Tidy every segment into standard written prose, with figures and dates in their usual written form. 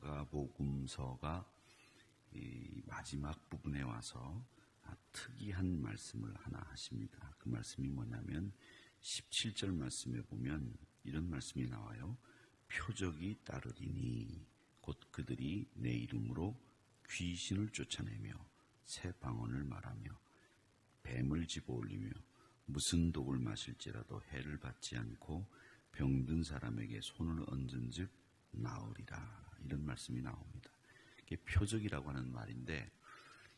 마가복음서가 이 마지막 부분에 와서 특이한 말씀을 하나 하십니다. 그 말씀이 뭐냐면 17절 말씀에 보면 이런 말씀이 나와요. 표적이 따르리니 곧 그들이 내 이름으로 귀신을 쫓아내며 새 방언을 말하며 뱀을 집어올리며 무슨 독을 마실지라도 해를 받지 않고 병든 사람에게 손을 얹은즉 나으리라. 이런 말씀이 나옵니다. 이게 표적이라고 하는 말인데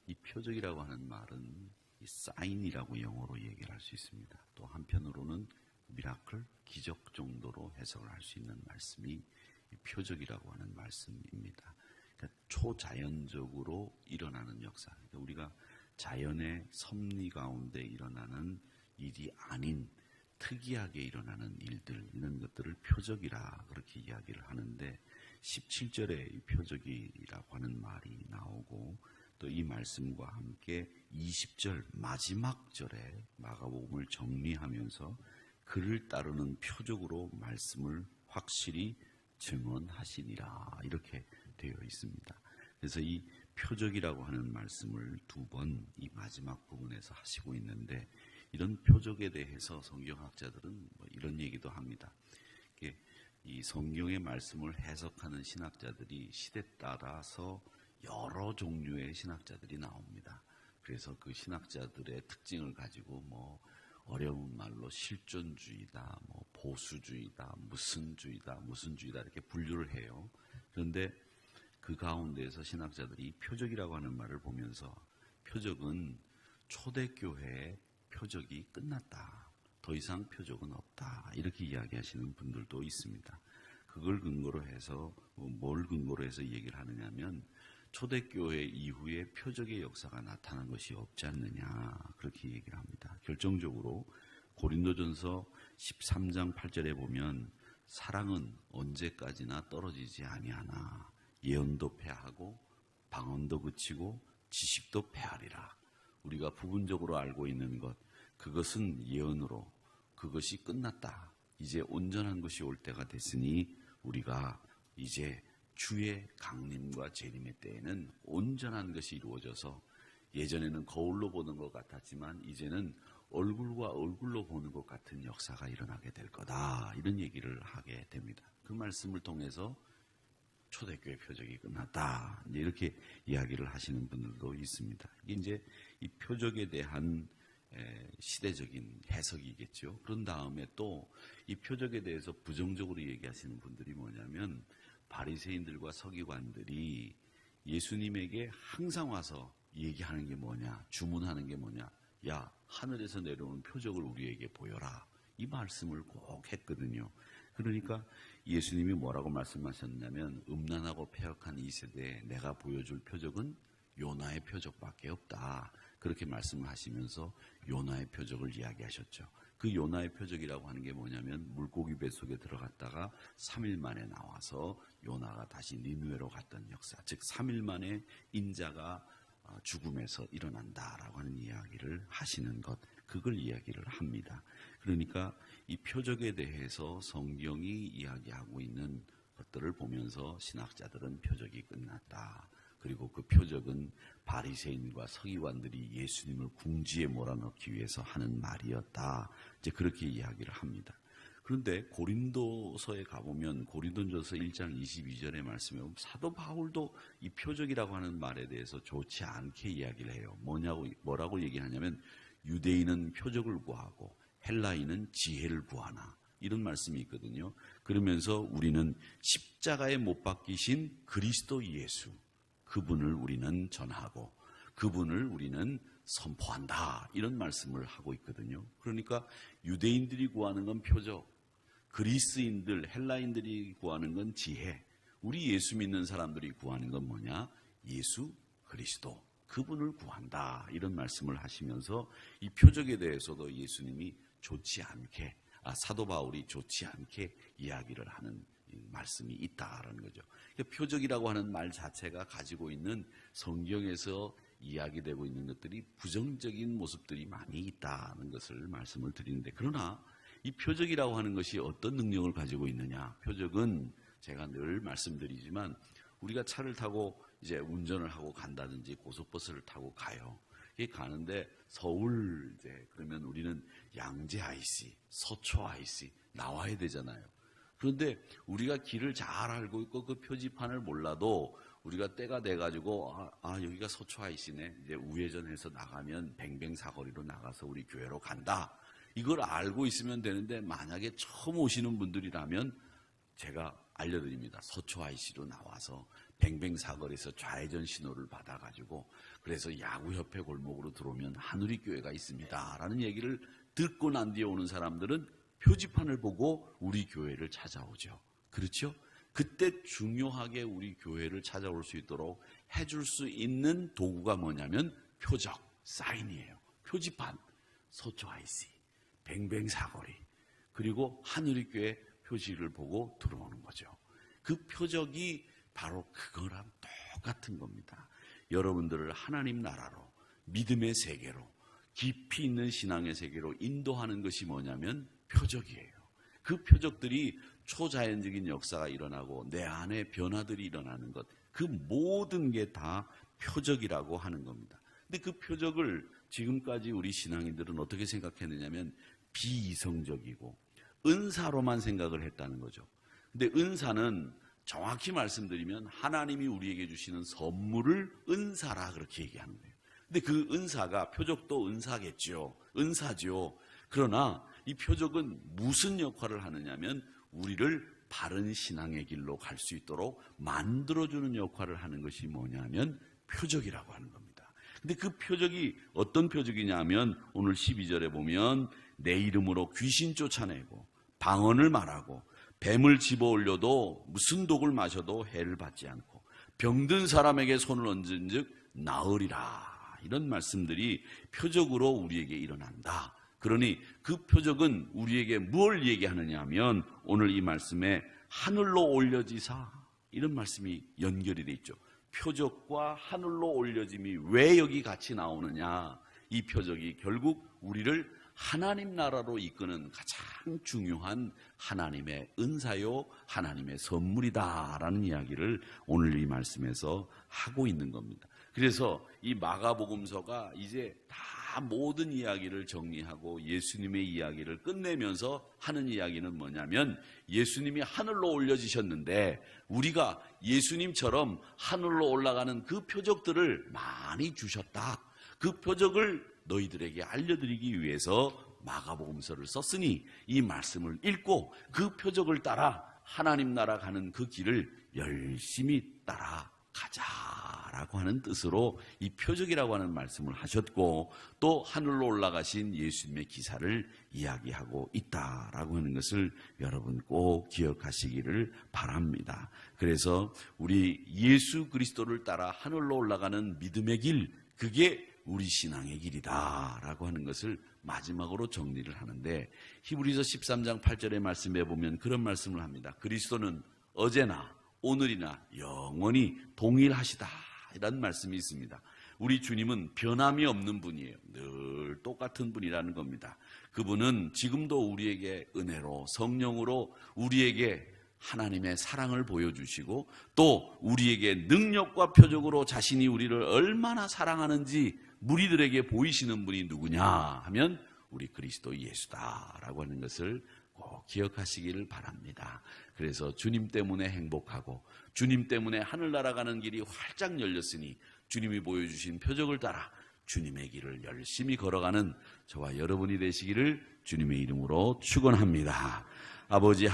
이 표적이라고 하는 말은 이 사인이라고 영어로 얘기를 할 수 있습니다. 또 한편으로는 미라클, 기적 정도로 해석을 할 수 있는 말씀이 이 표적이라고 하는 말씀입니다. 그러니까 초자연적으로 일어나는 역사. 그러니까 우리가 자연의 섭리 가운데 일어나는 일이 아닌 특이하게 일어나는 일들, 이런 것들을 표적이라 그렇게 이야기를 하는데 17절에 이 표적이라고 하는 말이 나오고 또 이 말씀과 함께 20절 마지막 절에 마가복음을 정리하면서 그를 따르는 표적으로 말씀을 확실히 증언하시니라 이렇게 되어 있습니다. 그래서 이 표적이라고 하는 말씀을 두 번 이 마지막 부분에서 하시고 있는데 이런 표적에 대해서 성경학자들은 이런 얘기도 합니다. 이 성경의 말씀을 해석하는 신학자들이 시대 따라서 여러 종류의 신학자들이 나옵니다. 그래서 그 신학자들의 특징을 가지고 어려운 말로 실존주의다, 보수주의다, 무슨 주의다 이렇게 분류를 해요. 그런데 그 가운데에서 신학자들이 표적이라고 하는 말을 보면서 표적은 초대교회의 표적이 끝났다. 더 이상 표적은 없다. 이렇게 이야기하시는 분들도 있습니다. 그걸 근거로 해서 뭘 근거로 해서 얘기를 하느냐면 초대교회 이후에 표적의 역사가 나타난 것이 없지 않느냐 그렇게 얘기를 합니다. 결정적으로 고린도전서 13장 8절에 보면 사랑은 언제까지나 떨어지지 아니하나 예언도 패하고 방언도 그치고 지식도 패하리라. 우리가 부분적으로 알고 있는 것 그것은 예언으로 그것이 끝났다. 이제 온전한 것이 올 때가 됐으니 우리가 이제 주의 강림과 재림의 때에는 온전한 것이 이루어져서 예전에는 거울로 보는 것 같았지만 이제는 얼굴과 얼굴로 보는 것 같은 역사가 일어나게 될 거다. 이런 얘기를 하게 됩니다. 그 말씀을 통해서 초대교회 표적이 끝났다. 이렇게 이야기를 하시는 분들도 있습니다. 이게 이제 이 표적에 대한 시대적인 해석이겠죠. 그런 다음에 또 이 표적에 대해서 부정적으로 얘기하시는 분들이 뭐냐면 바리새인들과 서기관들이 예수님에게 항상 와서 얘기하는 게 뭐냐, 주문하는 게 뭐냐, 야 하늘에서 내려오는 표적을 우리에게 보여라. 이 말씀을 꼭 했거든요. 그러니까 예수님이 뭐라고 말씀하셨냐면 음란하고 패역한 이 세대에 내가 보여줄 표적은 요나의 표적밖에 없다. 그렇게 말씀을 하시면서 요나의 표적을 이야기하셨죠. 그 요나의 표적이라고 하는 게 뭐냐면 물고기 뱃속에 들어갔다가 3일 만에 나와서 요나가 다시 니느웨로 갔던 역사. 즉 3일 만에 인자가 죽음에서 일어난다라고 하는 이야기를 하시는 것. 그걸 이야기를 합니다. 그러니까 이 표적에 대해서 성경이 이야기하고 있는 것들을 보면서 신학자들은 표적이 끝났다. 그리고 그 표적은 바리새인과 서기관들이 예수님을 궁지에 몰아넣기 위해서 하는 말이었다. 이제 그렇게 이야기를 합니다. 그런데 고린도서에 가보면 고린도전서 1장 22절의 말씀에 보면 사도 바울도 이 표적이라고 하는 말에 대해서 좋지 않게 이야기를 해요. 뭐라고 얘기하냐면 유대인은 표적을 구하고 헬라인은 지혜를 구하나 이런 말씀이 있거든요. 그러면서 우리는 십자가에 못 박히신 그리스도 예수 그분을 우리는 전하고 그분을 우리는 선포한다. 이런 말씀을 하고 있거든요. 그러니까 유대인들이 구하는 건 표적, 그리스인들, 헬라인들이 구하는 건 지혜, 우리 예수 믿는 사람들이 구하는 건 뭐냐? 예수 그리스도, 그분을 구한다. 이런 말씀을 하시면서 이 표적에 대해서도 예수님이 좋지 않게, 사도 바울이 좋지 않게 이야기를 하는 말씀이 있다라는 거죠. 표적이라고 하는 말 자체가 가지고 있는 성경에서 이야기되고 있는 것들이 부정적인 모습들이 많이 있다는 것을 말씀을 드리는데 그러나 이 표적이라고 하는 것이 어떤 능력을 가지고 있느냐? 표적은 제가 늘 말씀드리지만 우리가 차를 타고 이제 운전을 하고 간다든지 고속버스를 타고 가요. 이게 가는데 서울 이제 그러면 우리는 양재 IC, 서초 IC 나와야 되잖아요. 그런데 우리가 길을 잘 알고 있고 그 표지판을 몰라도 우리가 때가 돼가지고 여기가 서초 IC네. 이제 우회전해서 나가면 뱅뱅 사거리로 나가서 우리 교회로 간다. 이걸 알고 있으면 되는데 만약에 처음 오시는 분들이라면 제가 알려드립니다. 서초 IC로 나와서 뱅뱅 사거리에서 좌회전 신호를 받아가지고 그래서 야구협회 골목으로 들어오면 한우리교회가 있습니다. 라는 얘기를 듣고 난 뒤에 오는 사람들은 표지판을 보고 우리 교회를 찾아오죠. 그렇죠? 그때 중요하게 우리 교회를 찾아올 수 있도록 해줄 수 있는 도구가 뭐냐면 표적, 사인이에요. 표지판, 서초 IC, 뱅뱅 사거리, 그리고 한우리교회 표시를 보고 들어오는 거죠. 그 표적이 바로 그거랑 똑같은 겁니다. 여러분들을 하나님 나라로, 믿음의 세계로, 깊이 있는 신앙의 세계로 인도하는 것이 뭐냐면 표적이에요. 그 표적들이 초자연적인 역사가 일어나고 내 안에 변화들이 일어나는 것, 그 모든 게 다 표적이라고 하는 겁니다. 근데 그 표적을 지금까지 우리 신앙인들은 어떻게 생각했느냐면 비이성적이고 은사로만 생각을 했다는 거죠. 근데 은사는 정확히 말씀드리면 하나님이 우리에게 주시는 선물을 은사라 그렇게 얘기하는 거예요. 근데 그 은사가 표적도 은사겠죠. 은사죠. 그러나 이 표적은 무슨 역할을 하느냐면 우리를 바른 신앙의 길로 갈 수 있도록 만들어주는 역할을 하는 것이 뭐냐면 표적이라고 하는 겁니다. 근데 그 표적이 어떤 표적이냐면 오늘 12절에 보면 내 이름으로 귀신 쫓아내고 방언을 말하고 뱀을 집어 올려도 무슨 독을 마셔도 해를 받지 않고 병든 사람에게 손을 얹은 즉 나으리라. 이런 말씀들이 표적으로 우리에게 일어난다. 그러니 그 표적은 우리에게 뭘 얘기하느냐 하면 오늘 이 말씀에 하늘로 올려지사 이런 말씀이 연결이 돼 있죠. 표적과 하늘로 올려짐이 왜 여기 같이 나오느냐. 이 표적이 결국 우리를 하나님 나라로 이끄는 가장 중요한 하나님의 은사요, 하나님의 선물이다라는 이야기를 오늘 이 말씀에서 하고 있는 겁니다. 그래서 이 마가복음서가 이제 다 모든 이야기를 정리하고 예수님의 이야기를 끝내면서 하는 이야기는 뭐냐면 예수님이 하늘로 올려지셨는데 우리가 예수님처럼 하늘로 올라가는 그 표적들을 많이 주셨다. 그 표적을 너희들에게 알려드리기 위해서 마가복음서를 썼으니 이 말씀을 읽고 그 표적을 따라 하나님 나라 가는 그 길을 열심히 따라가자라고 하는 뜻으로 이 표적이라고 하는 말씀을 하셨고 또 하늘로 올라가신 예수님의 기사를 이야기하고 있다라고 하는 것을 여러분 꼭 기억하시기를 바랍니다. 그래서 우리 예수 그리스도를 따라 하늘로 올라가는 믿음의 길, 그게 우리 신앙의 길이다라고 하는 것을 마지막으로 정리를 하는데 히브리서 13장 8절의 말씀에 보면 그런 말씀을 합니다. 그리스도는 어제나 오늘이나 영원히 동일하시다 이런 말씀이 있습니다. 우리 주님은 변함이 없는 분이에요. 늘 똑같은 분이라는 겁니다. 그분은 지금도 우리에게 은혜로 성령으로 우리에게 하나님의 사랑을 보여주시고 또 우리에게 능력과 표적으로 자신이 우리를 얼마나 사랑하는지 무리들에게 보이시는 분이 누구냐 하면 우리 그리스도 예수다라고 하는 것을 꼭 기억하시기를 바랍니다. 그래서 주님 때문에 행복하고 주님 때문에 하늘나라 가는 길이 활짝 열렸으니 주님이 보여주신 표적을 따라 주님의 길을 열심히 걸어가는 저와 여러분이 되시기를 주님의 이름으로 축원합니다. 아버지